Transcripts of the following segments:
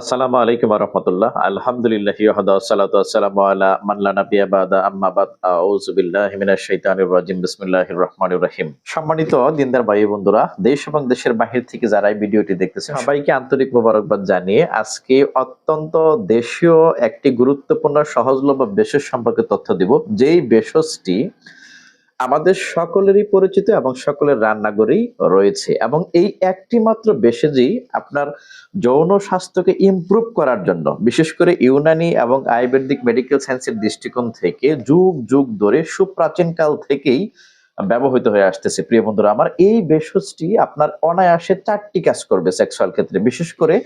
আসসালামু আলাইকুম ওয়া রাহমাতুল্লাহ। আলহামদুলিল্লাহি ওয়াহদা ওয়াসসালাতু ওয়াসসালামু আলা মান লা নাবিয়্যা বা'দা আম্মা বাদ। আউযু বিল্লাহি মিনাশ শাইতানির রাজিম। বিসমিল্লাহির রহমানির রহিম। সম্মানিত দিনদার ভাই বন্ধুরা, দেশ এবং দেশের বাহির থেকে যারা এই ভিডিওটি দেখতেছেন সবাইকে আন্তরিক মোবারকবাদ জানিয়ে আজকে অত্যন্ত দেশীয় একটি গুরুত্বপূর্ণ সহজলভ্য ভেষজ সম্পর্কে তথ্য দিব। যেই ভেষজটি আমাদের সকলেরই পরিচিত এবং সকলের রান্নাঘরেই রয়েছে এবং এই একটি মাত্র ভেষজই আপনার যৌন স্বাস্থ্যকে ইমপ্রুভ করার জন্য, বিশেষ করে ইউনানি এবং আয়ুর্বেদিক মেডিকেল সায়েন্সের দৃষ্টিকোণ থেকে যুগ যুগ ধরে সুপ্রাচীন কাল থেকেই ব্যবহৃত হয়ে আসতেছে। প্রিয় বন্ধুরা আমার, এই ভেষজটি আপনার অনায়াসে 4টি কাজ করবে সেক্সুয়াল ক্ষেত্রে। বিশেষ করে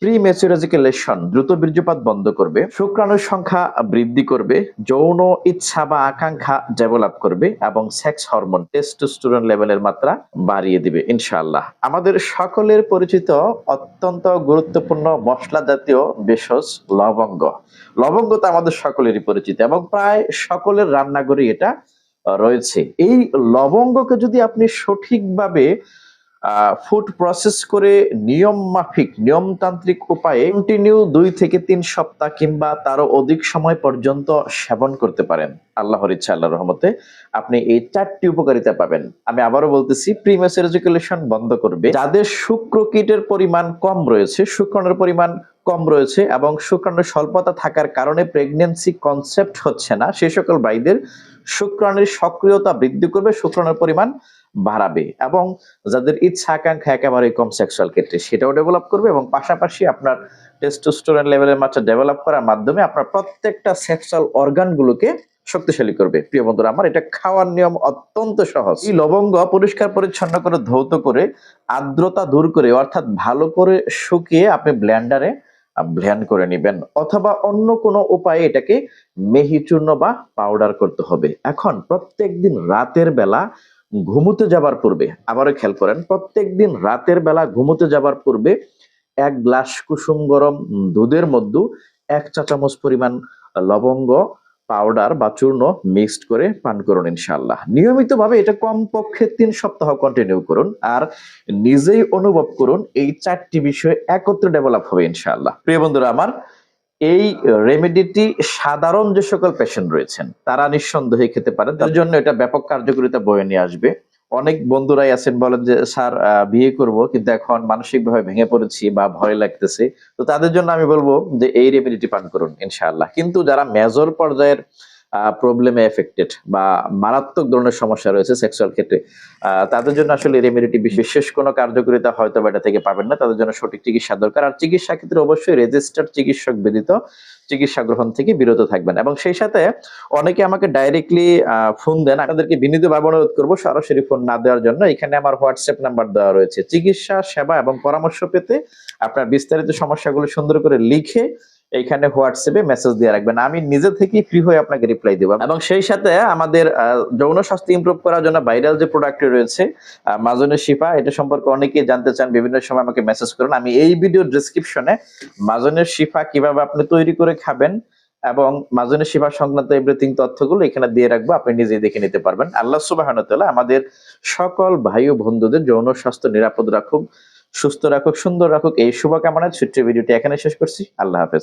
প্রিমেচুরাজিকুলেশন, দ্রুত বীর্যপাত বন্ধ করবে, শুক্রাণুর সংখ্যা বৃদ্ধি করবে, যৌন ইচ্ছা বা আকাঙ্ক্ষা ডেভেলপ করবে এবং সেক্স হরমোন টেস্টোস্টেরন লেভেলের মাত্রা বাড়িয়ে দিবে ইনশাআল্লাহ। আমাদের সকলের পরিচিত অত্যন্ত গুরুত্বপূর্ণ মশলা জাতীয় ভেষজ লবঙ্গ। লবঙ্গ তো আমাদের সকলেরই পরিচিত এবং প্রায় সকলের রান্নাঘরে এটা রয়েছে। এই লবঙ্গকে যদি আপনি সঠিকভাবে ফুড প্রসেস করে নিয়ম মাফিক নিয়মতান্ত্রিক উপায়ে কন্টিনিউ 2 থেকে 3 সপ্তাহ কিংবা তারও অধিক সময় পর্যন্ত সেবন করতে পারেন, আল্লাহর ইচ্ছা আল্লাহর রহমতে আপনি এই 4টি উপকারিতা পাবেন। আমি আবারও বলতেছি, প্রিমেচুরাজিকুলেশন বন্ধ করবে, যাদের শুক্রকীটের পরিমাণ কম রয়েছে, শুক্রাণুর পরিমাণ কম রয়েছে এবং শুক্রাণুর স্বল্পতা থাকার কারণে প্রেগন্যান্সি কনসেপ্ট হচ্ছে না, সেই সকল ভাইদের শুক্রাণুর সক্রিয়তা বৃদ্ধি করবে, শুক্রাণুর পরিমাণ বাড়াবে এবং যাদের ইচ্ছা আকাঙ্ক্ষা একেবারে কম সেক্সুয়াল ক্ষেত্রে সেটাও ডেভেলপ করবে এবং পাশাপাশি আপনার টেস্টোস্টেরন লেভেলের মাত্রা ডেভেলপ করার মাধ্যমে আপনার প্রত্যেকটা সেক্সুয়াল অর্গানগুলোকে শক্তিশালী করবে। প্রিয় বন্ধুরা আমার, এটা খাওয়ার নিয়ম অত্যন্ত সহজ। এই লবঙ্গ পরিষ্কার পরিচ্ছন্ন করে ধৌত করে আর্দ্রতা দূর করে অর্থাৎ ভালো করে শুকিয়ে আপনি ব্লেন্ডারে ব্লেন্ড করে নেবেন অথবা অন্য কোনো উপায়ে এটাকে মিহি চূর্ণ বা পাউডার করতে হবে। এখন প্রত্যেকদিন রাতের বেলা ঘুমোতে যাবার পূর্বে, আবারও খেয়াল করেন, প্রত্যেকদিন রাতের বেলা ঘুমোতে যাবার পূর্বে 1 গ্লাস কুসুম গরম দুধের মধ্যে 1 চা চামচ পরিমাণ লবঙ্গ পাউডার বা চূর্ণ মিক্সড করে পান করুন ইনশাআল্লাহ। নিয়মিতভাবে এটা কমপক্ষে 3 সপ্তাহ কন্টিনিউ করুন আর নিজেই অনুভব করুন এই 4টি বিষয় একত্রে ডেভেলপ হবে ইনশাআল্লাহ। প্রিয় বন্ধুরা আমার, এই রেমেডিটি সাধারণ যে সকল পেশেন্ট রয়েছেন তারা নিঃসন্দেহে খেতে পারেন, তার জন্য এটা ব্যাপক কার্যকারিতা বয়ে নিয়ে আসবে। অনেক বন্ধুরাই আছেন বলেন যে স্যার বিয়ে করব কিন্তু এখন মানসিকভাবে ভেঙে পড়েছি বা ভয় লাগতেছে, তো তাদের জন্য আমি বলবো যে এই রেমেডিটি পান করুন ইনশাআল্লাহ। কিন্তু যারা মেজর পর্যায়ের প্রবলেমে এফেক্টেড বা মারাত্মক ধরনের সমস্যা রয়েছে সেক্সুয়াল ক্ষেত্রে, তাদের জন্য আসলে রেমেডিটি বিশেষ কোনো কার্যকারিতা হয়তো বা এটা থেকে পাবেন না। তাদের জন্য সঠিক চিকিৎসা দরকার। আর চিকিৎসা ক্ষেত্রে অবশ্যই রেজিস্টার্ড চিকিৎসক ব্যতীত চিকিৎসা গ্রহণ থেকে বিরত থাকবেন। এবং সেই সাথে অনেকে আমাকে ডাইরেক্টলি ফোন দেন, আপনাদেরকে বিনীতভাবে অনুরোধ করবো সরাসরি ফোন না দেওয়ার জন্য। এখানে আমার হোয়াটসঅ্যাপ নাম্বার দেওয়া রয়েছে। চিকিৎসা সেবা এবং পরামর্শ পেতে আপনার বিস্তারিত সমস্যাগুলো সুন্দর করে লিখে এইখানে হোয়াটসঅ্যাপে মেসেজ দিয়ে রাখবেন, আমি নিজে থেকেই ফ্রি হয়ে আপনাকে রিপ্লাই দেব। এবং সেই সাথে আমাদের যৌন স্বাস্থ্য ইমপ্রুভ করার জন্য ভাইরাল যে প্রোডাক্টটি রয়েছে মাজনের শিফা, এটা সম্পর্কে অনেকেই জানতে চান, বিভিন্ন সময় আমাকে মেসেজ করুন। আমি এই ভিডিও ডেসক্রিপশনে মাজনের শিফা কিভাবে আপনি তৈরি করে খাবেন এবং মাজনের শিফা সংক্রান্ত এভরিথিং তথ্যগুলো এখানে দিয়ে রাখবো, আপনি নিজেই দেখে নিতে পারবেন। আল্লাহ সুবহানাহু ওয়া তাআলা আমাদের সকল ভাই ও বন্ধুদের যৌন স্বাস্থ্য নিরাপদ রাখুক, সুস্থ রাখুক, সুন্দর রাখুক, এই শুভকামনায় ছোট্ট ভিডিওটি এখানে শেষ করছি। আল্লাহ হাফেজ।